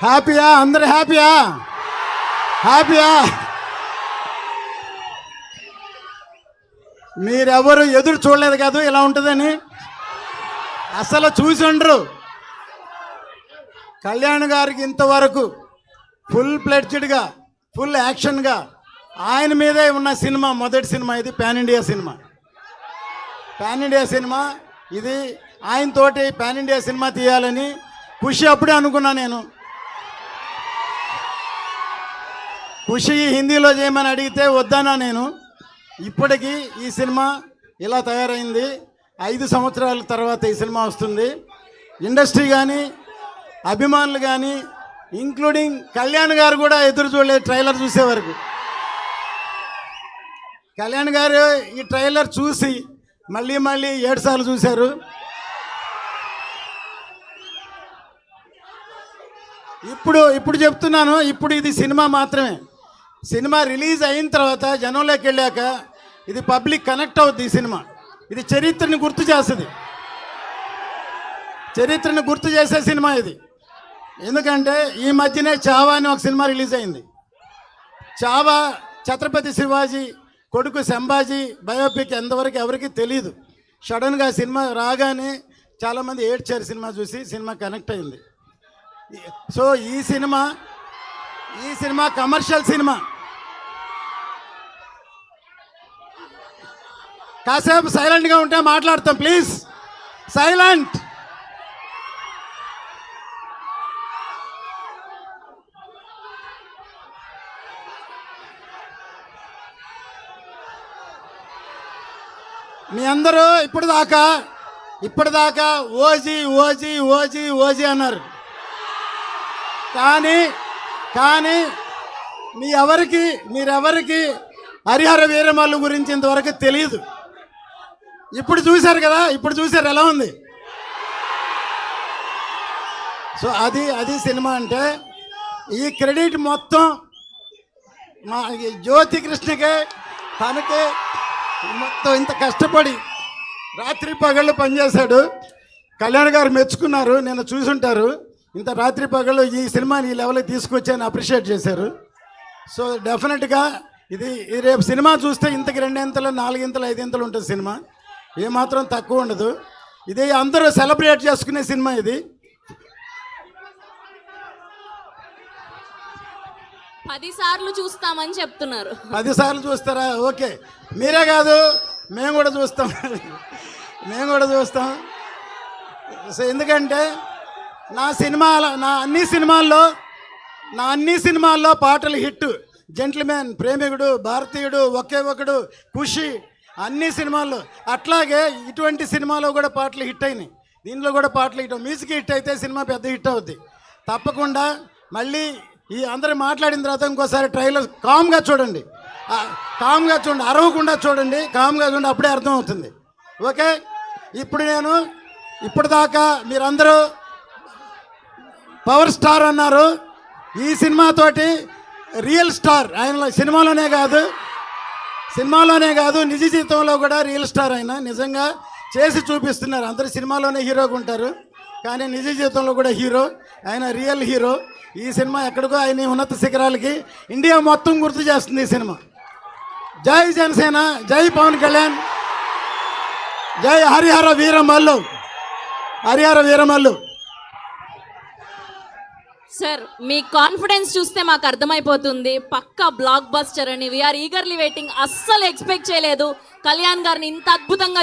హ్యాపీయా? అందరు హ్యాపీయా? హ్యాపీయా? మీరెవరు ఎదురు చూడలేదు కాదు ఇలా ఉంటుందని. అసలు చూసి ఉండరు. కళ్యాణ్ గారికి ఇంతవరకు ఫుల్ ప్లెడ్జ్డ్గా, ఫుల్ యాక్షన్గా ఆయన మీదే ఉన్న సినిమా మొదటి సినిమా ఇది. Pan India cinema. Pan India cinema ఇది. ఆయనతోటి పాన్ ఇండియా సినిమా తీయాలని ఖుషి అప్పుడే అనుకున్నా నేను. ఖుషి హిందీలో చేయమని అడిగితే వద్దన్నా నేను. ఇప్పటికీ ఈ సినిమా ఇలా తయారైంది. 5 సంవత్సరాల తర్వాత ఈ సినిమా వస్తుంది. ఇండస్ట్రీ కానీ, అభిమానులు కానీ, ఇంక్లూడింగ్ కళ్యాణ్ గారు కూడా ఎదురు చూడలేదు ట్రైలర్ చూసే వరకు. కళ్యాణ్ గారు ఈ ట్రైలర్ చూసి మళ్ళీ 7 సార్లు చూశారు. ఇప్పుడు చెప్తున్నాను, ఇప్పుడు ఇది సినిమా మాత్రమే. సినిమా రిలీజ్ అయిన తర్వాత జనంలోకి వెళ్ళాక ఇది పబ్లిక్ కనెక్ట్ అవుద్ది. ఈ సినిమా ఇది చరిత్రని గుర్తు చేస్తుంది. చరిత్రని గుర్తు చేసే సినిమా ఇది. ఎందుకంటే ఈ మధ్యనే చావా అని ఒక సినిమా రిలీజ్ అయింది. చావా ఛత్రపతి శివాజీ కొడుకు సంభాజీ బయోపిక్ ఎంతవరకు ఎవరికి తెలియదు. సడన్గా సినిమా రాగానే చాలామంది ఏడ్చారు సినిమా చూసి. సినిమా కనెక్ట్ అయింది. సో ఈ సినిమా కమర్షియల్ సినిమా. కాసేపు సైలెంట్గా ఉంటే మాట్లాడతాం ప్లీజ్. సైలెంట్. మీ అందరూ ఇప్పటిదాకా ఓజీ ఓజీ ఓజీ ఓజీ అన్నారు. కానీ మీరెవరికి హరిహర వీరమల్లు గురించి ఇంతవరకు తెలియదు. ఇప్పుడు చూశారు కదా. ఇప్పుడు చూశారు ఎలా ఉంది. సో అది సినిమా అంటే. ఈ క్రెడిట్ మొత్తం మా జ్యోతి కృష్ణకే, తనకే. మొత్తం ఇంత కష్టపడి రాత్రి పగళ్ళు పనిచేశాడు. కళ్యాణ్ గారు మెచ్చుకున్నారు, నేను చూసుంటారు. ఇంత రాత్రి పగళ్ళు ఈ సినిమాని ఈ లెవెల్కి తీసుకొచ్చి అప్రిషియేట్ చేశారు. సో డెఫినెట్గా ఇది రేపు సినిమా చూస్తే ఇంతకి 2 ఇంతలు 4 ఇంతలు 5 ఇంతలు ఉంటుంది సినిమా. ఏమాత్రం తక్కువ ఉండదు. ఇది అందరూ సెలబ్రేట్ చేసుకునే సినిమా ఇది. 10 సార్లు చూస్తామని చెప్తున్నారు. 10 సార్లు చూస్తారా? ఓకే, మీరే కాదు మేము కూడా చూస్తాం. సో ఎందుకంటే నా అన్ని సినిమాల్లో పాటలు హిట్. జెంట్ల్మెన్, ప్రేమికుడు, భారతీయుడు, ఒకే ఒకడు, ఖుషి, అన్ని సినిమాల్లో. అట్లాగే ఇటువంటి సినిమాలో కూడా పాటలు హిట్ అయినాయి. దీనిలో కూడా పాటలు హిట్. మ్యూజిక్ హిట్ అయితే సినిమా పెద్ద హిట్ అవుద్ది తప్పకుండా. మళ్ళీ ఈ అందరూ మాట్లాడిన తర్వాత ఇంకోసారి ట్రైలర్ కామ్గా చూడండి. అరవకుండా చూడండి, కామ్గా చూడండి. అప్పుడే అర్థమవుతుంది. ఓకే. ఇప్పటిదాకా మీరందరూ పవర్ స్టార్ అన్నారు. ఈ సినిమాతోటి రియల్ స్టార్ ఆయన సినిమాలోనే కాదు నిజ జీవితంలో కూడా రియల్ స్టార్ ఆయన. నిజంగా చేసి చూపిస్తున్నారు. అందరు సినిమాలోనే హీరోగా ఉంటారు, కానీ నిజ జీవితంలో కూడా హీరో. ఆయన రియల్ హీరో. ఈ సినిమా ఎక్కడికో ఆయన ఉన్నత శిఖరాలకి ఇండియా మొత్తం గుర్తు చేస్తుంది ఈ సినిమా. జై జనసేన, జై పవన్ కళ్యాణ్, జై హరిహర వీరమల్లు. సార్, మీ కాన్ఫిడెన్స్ చూస్తే మాకు అర్థమైపోతుంది పక్కా బ్లాక్ బస్టర్ అని. We're eagerly waiting. అస్సలు ఎక్స్పెక్ట్ చేయలేదు కళ్యాణ్ గారిని ఇంత అద్భుతంగా